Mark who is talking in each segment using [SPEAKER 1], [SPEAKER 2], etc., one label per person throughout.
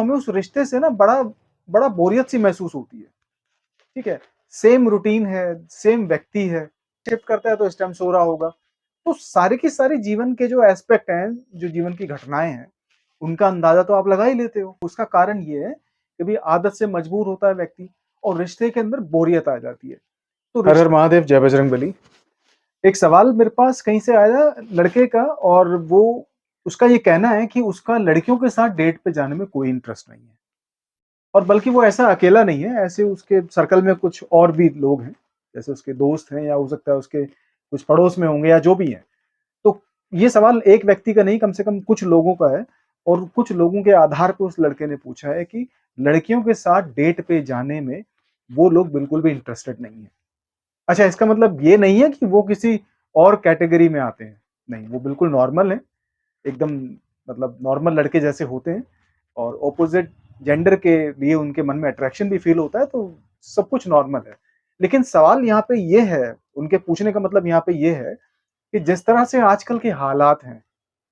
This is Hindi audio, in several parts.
[SPEAKER 1] हमें उस रिश्ते से ना बड़ा बड़ा बोरियत सी महसूस होती है। ठीक है, सेम रूटीन है, सेम व्यक्ति है, शिफ्ट करता है तो इस टाइम सो रहा होगा। तो सारी की सारी जीवन के जो एस्पेक्ट हैं, जो जीवन की घटनाएं हैं, उनका अंदाजा तो आप लगा ही लेते हो। उसका कारण ये है कि भाई आदत से मजबूर होता है व्यक्ति और रिश्ते के अंदर बोरियत आ जाती है। तो हर हर महादेव, जय बजरंग बली। एक सवाल मेरे पास कहीं से आया लड़के का, और वो उसका ये कहना है कि उसका लड़कियों के साथ डेट पे जाने में कोई इंटरेस्ट नहीं है। और बल्कि वो ऐसा अकेला नहीं है, ऐसे उसके सर्कल में कुछ और भी लोग हैं, जैसे उसके दोस्त हैं या हो सकता है उसके कुछ पड़ोस में होंगे या जो भी हैं। तो ये सवाल एक व्यक्ति का नहीं, कम से कम कुछ लोगों का है। और कुछ लोगों के आधार पर उस लड़के ने पूछा है कि लड़कियों के साथ डेट पे जाने में वो लोग बिल्कुल भी इंटरेस्टेड नहीं है। अच्छा, इसका मतलब ये नहीं है कि वो किसी और कैटेगरी में आते हैं, नहीं, वो बिल्कुल नॉर्मल है, एकदम मतलब नॉर्मल लड़के जैसे होते हैं। और ऑपोजिट जेंडर के लिए उनके मन में अट्रैक्शन भी फील होता है, तो सब कुछ नॉर्मल है। लेकिन सवाल यहाँ पे ये है, उनके पूछने का मतलब यहाँ पे ये है कि जिस तरह से आजकल के हालात हैं,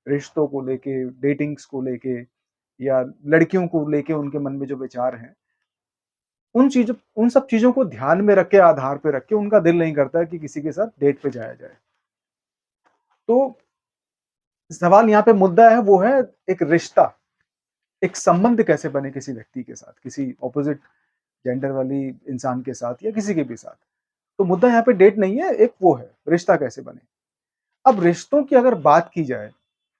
[SPEAKER 1] रिश्तों को लेके, डेटिंग्स को लेके, या लड़कियों को लेके उनके मन में जो विचार हैं, उन सब चीजों को ध्यान में रख के, आधार पे रख के उनका दिल नहीं करता है कि किसी के साथ डेट पे जाया जाए। तो सवाल यहाँ पे मुद्दा है, वो है एक रिश्ता, एक संबंध कैसे बने किसी व्यक्ति के साथ, किसी ऑपोजिट जेंडर वाली इंसान के साथ या किसी के भी साथ। तो मुद्दा यहाँ पे डेट नहीं है, एक वो है रिश्ता कैसे बने। अब रिश्तों की अगर बात की जाए,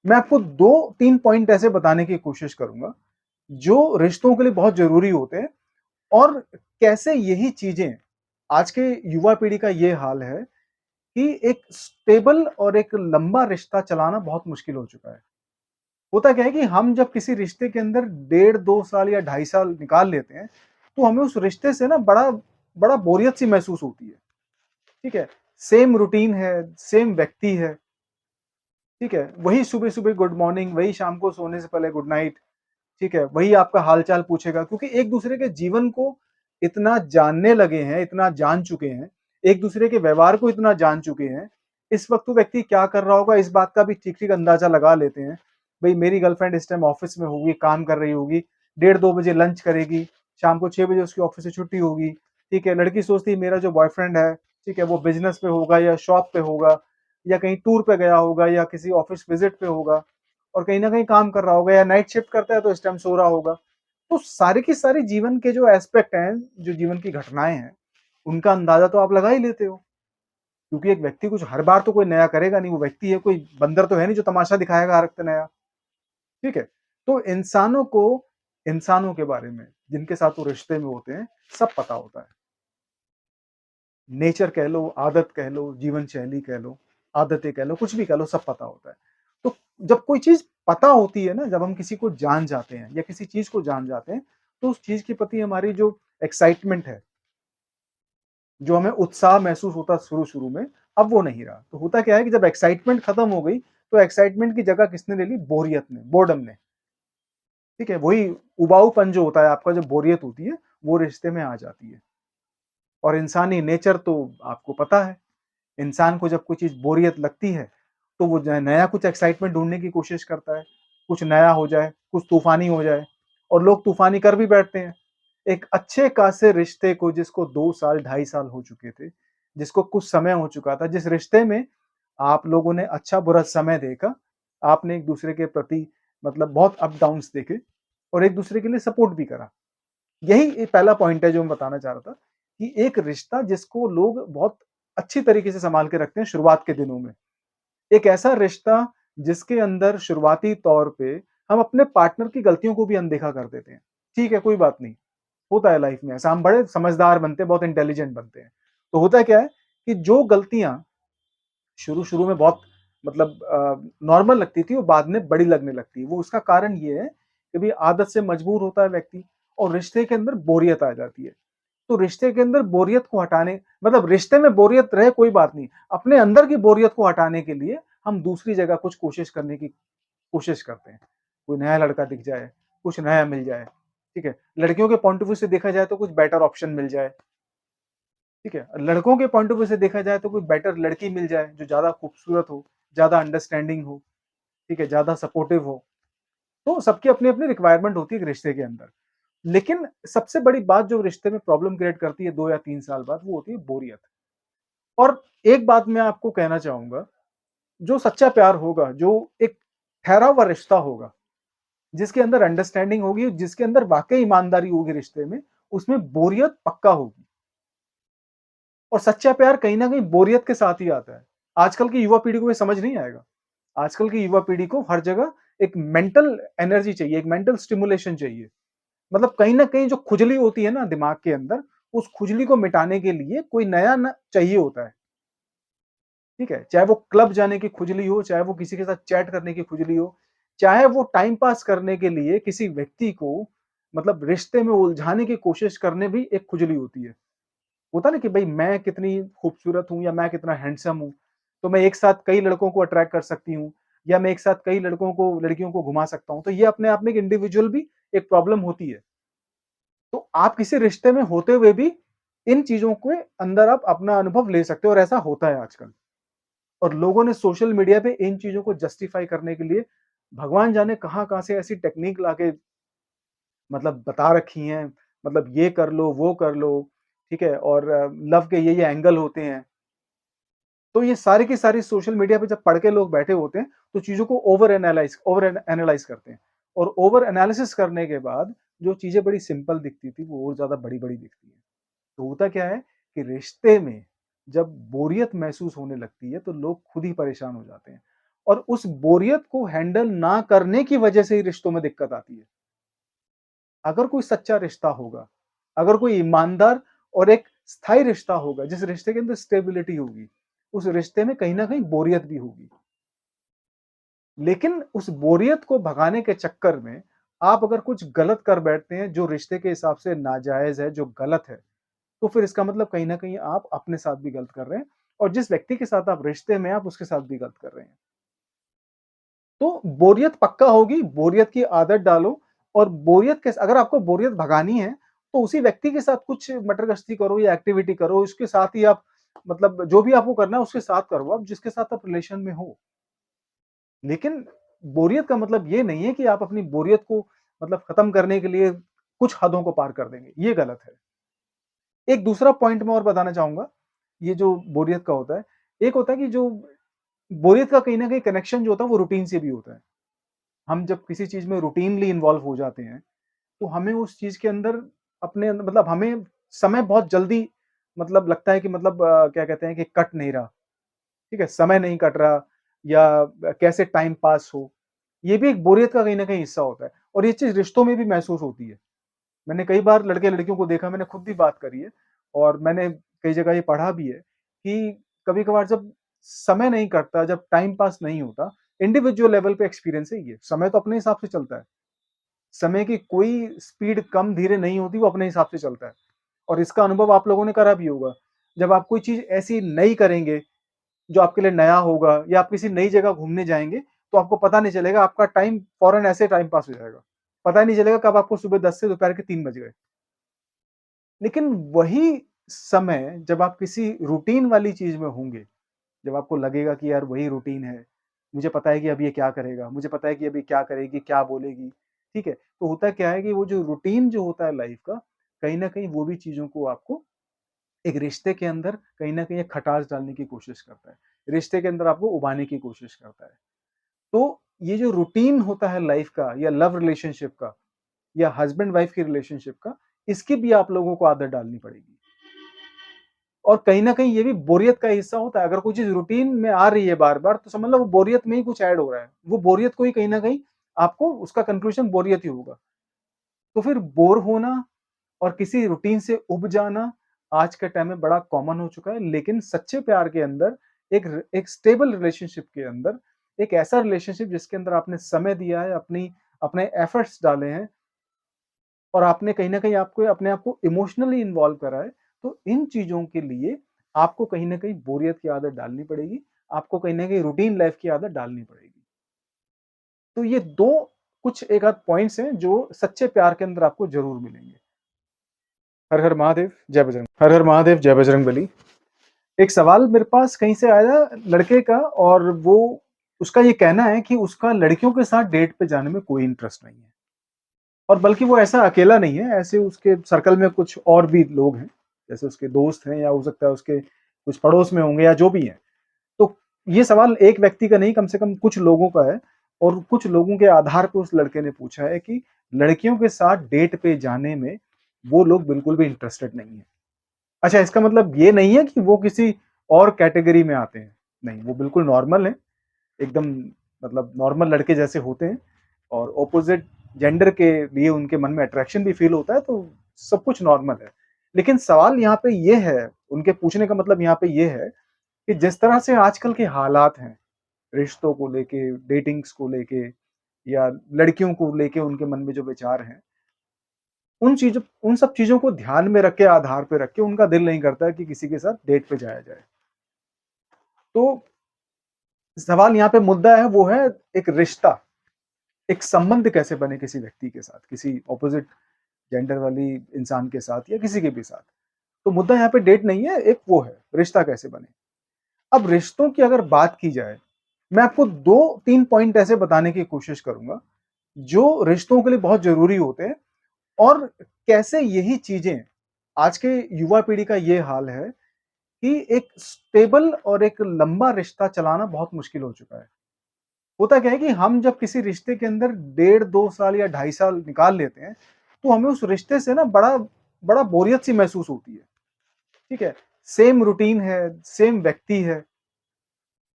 [SPEAKER 1] मैं आपको दो तीन पॉइंट ऐसे बताने की कोशिश करूंगा जो रिश्तों के लिए बहुत जरूरी होते हैं, और कैसे यही चीजें, आज के युवा पीढ़ी का ये हाल है कि एक स्टेबल और एक लंबा रिश्ता चलाना बहुत मुश्किल हो चुका है। होता क्या है कि हम जब किसी रिश्ते के अंदर 1.5 2 साल या 2.5 साल निकाल लेते हैं, तो हमें उस रिश्ते से ना बड़ा बड़ा बोरियत सी महसूस होती है। ठीक है, सेम रूटीन है, सेम व्यक्ति है। ठीक है, वही सुबह सुबह गुड मॉर्निंग, वही शाम को सोने से पहले गुड नाइट। ठीक है, वही आपका हालचाल पूछेगा, क्योंकि एक दूसरे के जीवन को इतना जानने लगे हैं, इतना जान चुके हैं, एक दूसरे के व्यवहार को इतना जान चुके हैं। इस वक्त वो व्यक्ति क्या कर रहा होगा, इस बात का भी ठीक ठीक अंदाजा लगा लेते हैं। भाई मेरी गर्लफ्रेंड इस टाइम ऑफिस में होगी, काम कर रही होगी, 1:30 2 बजे लंच करेगी, शाम को 6 बजे उसकी ऑफिस से छुट्टी होगी। ठीक है, लड़की सोचती है मेरा जो बॉयफ्रेंड है, ठीक है, वो बिजनेस पे होगा या शॉप पे होगा या कहीं टूर पे गया होगा या किसी ऑफिस विजिट पे होगा, और कहीं ना कहीं काम कर रहा होगा या नाइट शिफ्ट करता है तो इस टाइम सो रहा होगा। तो सारी की सारी जीवन के जो एस्पेक्ट हैं, जो जीवन की घटनाएं हैं, उनका अंदाजा तो आप लगा ही लेते हो। क्योंकि एक व्यक्ति कुछ हर बार तो कोई नया करेगा नहीं, वो व्यक्ति है, कोई बंदर तो है नहीं जो तमाशा दिखाएगा हर वक्त नया। ठीक है, तो इंसानों को, इंसानों के बारे में जिनके साथ वो रिश्ते में होते हैं, सब पता होता है। नेचर कह लो, आदत कह लो, जीवन शैली कह लो, आदतें कह लो, कुछ भी कह लो, सब पता होता है। तो जब कोई चीज पता होती है ना, जब हम किसी को जान जाते हैं या किसी चीज को जान जाते हैं, तो उस चीज के प्रति हमारी जो एक्साइटमेंट है, जो हमें उत्साह महसूस होता शुरू शुरू में, अब वो नहीं रहा। तो होता क्या है कि जब एक्साइटमेंट खत्म हो गई, तो एक्साइटमेंट की जगह किसने ले ली, बोरियत ने, बोर्डम ने। ठीक है, वही उबाऊपन जो होता है आपका, जो बोरियत होती है, वो रिश्ते में आ जाती है। और इंसानी नेचर तो आपको पता है, इंसान को जब कोई चीज बोरियत लगती है, तो वो जो है नया कुछ एक्साइटमेंट ढूंढने की कोशिश करता है, कुछ नया हो जाए, कुछ तूफानी हो जाए। और लोग तूफानी कर भी बैठते हैं। एक अच्छे खासे रिश्ते को, जिसको 2 साल 2.5 साल हो चुके थे, जिसको कुछ समय हो चुका था, जिस रिश्ते में आप लोगों ने अच्छा बुरा समय देखा, आपने एक दूसरे के प्रति मतलब बहुत अप डाउन्स देखे, और एक दूसरे के लिए सपोर्ट भी करा। यही पहला पॉइंट है जो मैं बताना चाह रहा था, कि एक रिश्ता जिसको लोग बहुत अच्छी तरीके से संभाल के रखते हैं शुरुआत के दिनों में, एक ऐसा रिश्ता जिसके अंदर शुरुआती तौर पे हम अपने पार्टनर की गलतियों को भी अनदेखा कर देते हैं। ठीक है, कोई बात नहीं, होता है लाइफ में ऐसा, हम बड़े समझदार बनते हैं, बहुत इंटेलिजेंट बनते हैं। तो होता क्या है कि जो गलतियां शुरू शुरू में बहुत मतलब नॉर्मल लगती थी, वो बाद में बड़ी लगने लगती है। वो उसका कारण ये है कि भाई आदत से मजबूर होता है व्यक्ति, और रिश्ते के अंदर बोरियत आ जाती है। तो रिश्ते के अंदर बोरियत को हटाने, मतलब रिश्ते में बोरियत रहे कोई बात नहीं, अपने अंदर की बोरियत को हटाने के लिए हम दूसरी जगह कुछ कोशिश करने की कोशिश करते हैं। कोई नया लड़का दिख जाए, कुछ नया मिल जाए। ठीक है, लड़कियों के पॉइंट ऑफ व्यू से देखा जाए तो कुछ बेटर ऑप्शन मिल जाए। ठीक है, लड़कों के पॉइंट ऑफ व्यू से देखा जाए तो कोई बेटर लड़की मिल जाए जो ज्यादा खूबसूरत हो, ज्यादा अंडरस्टैंडिंग हो, ठीक है, ज्यादा सपोर्टिव हो। तो सबकी अपनी-अपनी रिक्वायरमेंट होती है एक रिश्ते के अंदर। लेकिन सबसे बड़ी बात जो रिश्ते में प्रॉब्लम क्रिएट करती है 2 या 3 साल बाद, वो होती है बोरियत। और एक बात मैं आपको कहना चाहूँगा, जो सच्चा प्यार होगा, जो एक ठहरा हुआ रिश्ता होगा, जिसके अंदर अंडरस्टैंडिंग होगी, जिसके अंदर वाक़ई ईमानदारी होगी रिश्ते में, उसमें बोरियत पक्का होगी। और सच्चा प्यार कहीं न कहीं बोरियत के साथ ही आता है। आजकल की युवा पीढ़ी को ये समझ नहीं आएगा। आजकल की युवा पीढ़ी को हर जगह एक मेंटल एनर्जी चाहिए, एक मेंटल स्टिमुलेशन चाहिए। मतलब कहीं न कहीं जो खुजली होती है ना दिमाग के अंदर, उस खुजली को मिटाने के लिए कोई नया न चाहिए होता है, ठीक है? चाहे वो क्लब जाने की खुजली हो, चाहे वो किसी के साथ चैट करने की खुजली हो, चाहे वो टाइम पास करने के लिए किसी व्यक्ति को मतलब रिश्ते में उलझाने की कोशिश करने भी एक खुजली होती है। होता है ना कि भई मैं कितनी खूबसूरत हूँ या मैं कितना हैंडसम हूँ, तो मैं एक साथ कई लड़कों को अट्रैक्ट कर सकती हूँ या मैं एक साथ कई लड़कियों को घुमा सकता हूँ। तो ये अपने आप में एक इंडिविजुअल भी एक प्रॉब्लम होती है। तो आप किसी रिश्ते में होते हुए भी इन चीज़ों के अंदर आप अपना अनुभव ले सकते हो और ऐसा होता है आजकल। और लोगों ने सोशल मीडिया पे इन चीज़ों को जस्टिफाई करने के लिए भगवान जाने कहाँ-कहाँ से ऐसी टेक्नीक लाके मतलब बता रखी हैं, मतलब ये कर लो, वो कर लो, ठीक है? और लव के ये एंगल होते हैं। तो ये सारी की सारी सोशल मीडिया पे जब पढ़ के लोग बैठे होते हैं, तो चीज़ों को ओवर एनालाइज़ करते हैं और ओवर एनालिसिस करने के बाद जो चीज़ें बड़ी सिंपल दिखती थी, वो और ज़्यादा बड़ी-बड़ी दिखती हैं। तो होता क्या है कि रिश्ते में जब बोरियत महसूस होने लगती है, तो लोग खुद ही परेशान हो जाते हैं और उस बोरियत को हैंडल ना करने की वजह से ही रिश्तों में दिक्कत आती है। अगर कोई सच्चा रिश्ता होगा, अगर कोई ईमानदार और एक स्थायी रिश्ता होगा, जिस रिश्ते के अंदर स्टेबिलिटी होगी, उस रिश्ते में कहीं न कहीं बोरियत भी होगी। लेकिन उस बोरियत को भगाने के चक्कर में आप अगर कुछ गलत कर बैठते हैं, जो रिश्ते के हिसाब से नाजायज़ है, जो गलत है, तो फिर इसका मतलब कहीं न कहीं आप अपने साथ भी गलत कर रहे हैं और जिस व्यक्ति के साथ आप रिश्ते में हैं, आप उसके साथ भी गलत कर रहे हैं। तो बोरियत पक्का होगी, बोरियत की आदत डालो और बोरियत के अगर आपको बोरियत भगानी है, तो उसी व्यक्ति के साथ कुछ मटर-गश्ती करो या एक्टिविटी करो, उसके साथ ही आप मतलब जो भी आपको करना है उसके साथ करो आप, जिसके साथ आप रिलेशन में हो। लेकिन बोरियत का मतलब ये नहीं है कि आप अपनी बोरियत को मतलब खत्म करने के लिए कुछ हदों को पार कर देंगे, ये गलत है। एक दूसरा पॉइंट मैं और बताना चाहूँगा, ये जो बोरियत का होता है, एक होता है कि जो बोरियत का कहीं न कहीं कनेक्शन जो होता है वो रूटीन से भी होता है। हम जब किसी चीज़ में रूटीनली इन्वॉल्व हो जाते हैं, तो हमें उस चीज़ के अंदर अपने मतलब हमें समय बहुत जल्दी मतलब लगता है कि मतलब क्या कहते हैं कि कट नहीं रहा, ठीक है? समय नहीं कट रहा या कैसे टाइम पास हो, ये भी एक बोरियत का कहीं न कहीं हिस्सा होता है और ये चीज़ रिश्तों में भी महसूस होती है। मैंने कई बार लड़के-लड़कियों को देखा, मैंने खुद भी बात करी है और मैंने कई जगह ये पढ़ा भी है कि कभी-कभार जब समय नहीं कटता, जब टाइम पास नहीं होता, इंडिविजुअल लेवल पे एक्सपीरियंस है ये, समय तो अपने हिसाब से चलता है। समय की कोई स्पीड कम-धीरे नहीं होती, वो अपने हिसाब से चलता है और इसका अनुभव आप लोगों ने करा भी होगा। जब आप कोई चीज़ ऐसी नई करेंगे, जो आपके लिए नया होगा या आप किसी नई जगह घूमने जाएँगे, तो आपको पता नहीं चलेगा, आपका टाइम फ़ौरन ऐसे टाइम पास हो जाएगा। पता ही नहीं चलेगा कब आपको सुबह 10 से दोपहर के 3 बज गए। लेकिन वही समय जब आप किसी रूटीन वाली चीज़ में होंगे, जब आपको लगेगा कि यार वही रूटीन है, मुझे पता है कि अब ये क्या करेगा, मुझे पता है कि अभी क्या करेगी, क्या बोलेगी, ठीक है? तो होता क्या है कि वो जो रूटीन जो होता है लाइफ़ का, कहीं न कहीं वो भी चीज़ों को आपको एक रिश्ते के अंदर कहीं न कहीं एक खटास डालने की कोशिश करता है। रिश्ते के अंदर आपको उबाने की कोशिश करता है। तो ये जो रूटीन होता है लाइफ़ का या लव रिलेशनशिप का या हस्बैंड वाइफ की रिलेशनशिप का, इसकी भी आप लोगों को आदत डालनी पड़ेगी। और कहीं न कहीं ये भी बोरियत का हिस्सा होता है। अगर कोई चीज़ रूटीन में आ रही है बार-बार तो समझ लो वो बोरियत में ही कुछ ऐड हो रहा है। वो बोरियत को ही कहीं न कहीं आपको उसका कंक्लूज़न बोरियत ही होगा। तो फिर बोर होना और किसी रूटीन से उब जाना आज के टाइम में बड़ा कॉमन हो चुका है। लेकिन सच्चे प्यार के अंदर एक स्टेबल रिलेशनशिप के अंदर एक ऐसा रिलेशनशिप जिसके अंदर आपने समय दिया है, अपने एफर्ट्स डाले हैं और आपने कहीं न कहीं आपको अपने आप को इमोशनली इन्वॉल्व करा है, तो इन चीज़ों के लिए आपको कहीं न कहीं बोरियत की आदत डालनी पड़ेगी, आपको कहीं न कहीं रूटीन लाइफ़ की आदत डालनी पड़ेगी। तो ये 2 कुछ एक आध पॉइंट्स हैं जो सच्चे प्यार के अंदर आपको ज़रूर मिलेंगे। हर हर महादेव, जय बजरंग हर हर महादेव, जय बजरंगबली। एक सवाल मेरे पास कहीं से आया लड़के का और वो उसका ये कहना है कि उसका लड़कियों के साथ डेट पे जाने में कोई इंटरेस्ट नहीं है। और बल्कि वो ऐसा अकेला नहीं है, ऐसे उसके सर्कल में कुछ और भी लोग हैं, जैसे उसके दोस्त हैं या हो सकता है उसके कुछ पड़ोस में होंगे या जो भी हैं। तो ये सवाल एक व्यक्ति का नहीं, कम से कम कुछ लोगों का है और कुछ लोगों के आधार पे उस लड़के ने पूछा है कि लड़कियों के साथ डेट पे जाने में वो लोग बिल्कुल भी इंटरेस्टेड नहीं है। अच्छा, इसका मतलब ये नहीं है कि वो किसी और कैटेगरी में आते हैं, नहीं, वो बिल्कुल नॉर्मल है, एकदम मतलब नॉर्मल लड़के जैसे होते हैं और ऑपोजिट जेंडर के लिए उनके मन में अट्रैक्शन भी फील होता है, तो सब कुछ नॉर्मल है। लेकिन सवाल यहाँ पे ये है, उनके पूछने का मतलब यहाँ पे ये है कि जिस तरह से आजकल के हालात हैं, रिश्तों को लेके, डेटिंग्स को लेके या लड़कियों को लेके उनके मन में जो विचार हैं, उन सब चीज़ों को ध्यान में रख के, आधार पे रख के उनका दिल नहीं करता है कि किसी के साथ डेट पे जाया जाए। तो सवाल यहाँ पे मुद्दा है, वो है एक रिश्ता, एक संबंध कैसे बने किसी व्यक्ति के साथ, किसी ऑपोजिट जेंडर वाली इंसान के साथ या किसी के भी साथ। तो मुद्दा यहाँ पे डेट नहीं है, एक वो है, रिश्ता कैसे बने। अब रिश्तों की अगर बात की जाए, मैं आपको 2-3 पॉइंट ऐसे बताने की कोशिश करूँगा, जो रिश्तों के लिए बहुत ज़रूरी होते हैं और कैसे यही चीज़ें आज के युवा पीढ़ी का ये हाल है कि एक स्टेबल और एक लंबा रिश्ता चलाना बहुत मुश्किल हो चुका है। होता क्या है कि हम जब किसी रिश्ते के अंदर 1.5-2 साल या 2.5 साल निकाल लेते हैं, तो हमें उस रिश्ते से ना बड़ा बोरियत सी महसूस होती है, ठीक है? सेम रूटीन है, सेम व्यक्ति है,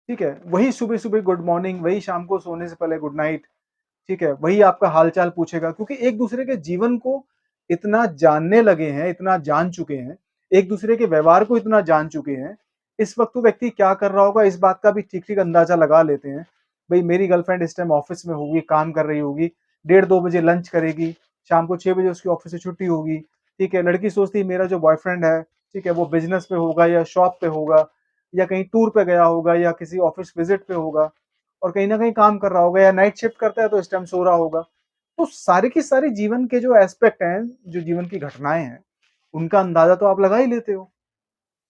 [SPEAKER 1] ठीक है? वही सुबह-सुबह गुड मॉर्निंग, वही शाम को सोने से पहले गुड नाइट, ठीक है? वही आपका हाल-चाल पूछेगा क्योंकि एक-दूसरे के जीवन को इतना जानने लगे हैं, इतना जान चुके हैं, एक-दूसरे के व्यवहार को इतना जान चुके हैं, इस वक़्त वो व्यक्ति क्या कर रहा होगा, इस बात का भी ठीक-ठीक अंदाज़ा लगा लेते हैं। भई मेरी गर्लफ्रेंड इस टाइम ऑफ़िस में होगी, काम कर रही होगी, डेढ़ 2 बजे लंच करेगी, शाम को 6 बजे उसकी ऑफ़िस से छुट्टी होगी, ठीक है? लड़की सोचती है मेरा जो बॉयफ्रेंड है, ठीक है? वो बिज़नेस पे होगा या शॉप पे होगा या कहीं टूर पे गया होगा या किसी ऑफ़िस विज़िट पे होगा और कहीं न कहीं काम कर रहा होगा या नाइट शिफ्ट करता है तो इस टाइम सो रहा होगा। तो सारी की सारी जीवन के जो एस्पेक्ट हैं, जो जीवन की घटनाएँ हैं, उनका अंदाज़ा तो आप लगा ही लेते हो।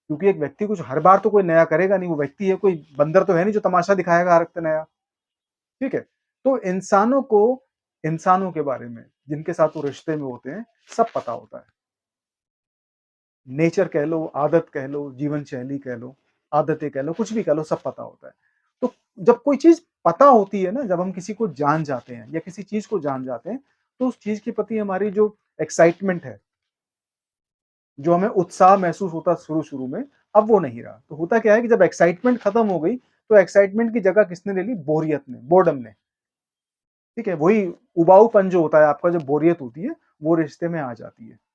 [SPEAKER 1] क्योंकि एक व्यक्ति कुछ हर बार तो कोई नया करेगा नहीं, वो व्यक्ति है, कोई बंदर तो है नहीं जो तमाशा दिखाएगा हर वक़्त नया, ठीक है? तो इंसानों को इंसानों के बारे में, जिनके साथ वो रिश्ते में होते हैं, सब पता होता है। नेचर कह लो, आदत कह लो, जीवन शैली कह लो, आदतें कह लो, कुछ भी कह लो, सब पता होता है। तो जब कोई चीज़ पता होती है ना, जब हम किसी को जान जाते हैं या किसी चीज़ को जान जाते हैं, तो उस चीज़ के प्रति हमारी जो एक्साइटमेंट है, जो हमें उत्साह महसूस होता शुरू-शुरू में, अब वो नहीं रहा। तो होता क्या है कि जब एक्साइटमेंट खत्म हो गई, तो एक्साइटमेंट की जगह किसने ले ली? बोरियत ने, बोर्डम ने, ठीक है? वही उबाऊपन जो होता है आपका, जो बोरियत होती है, वो रिश्ते में आ जाती है।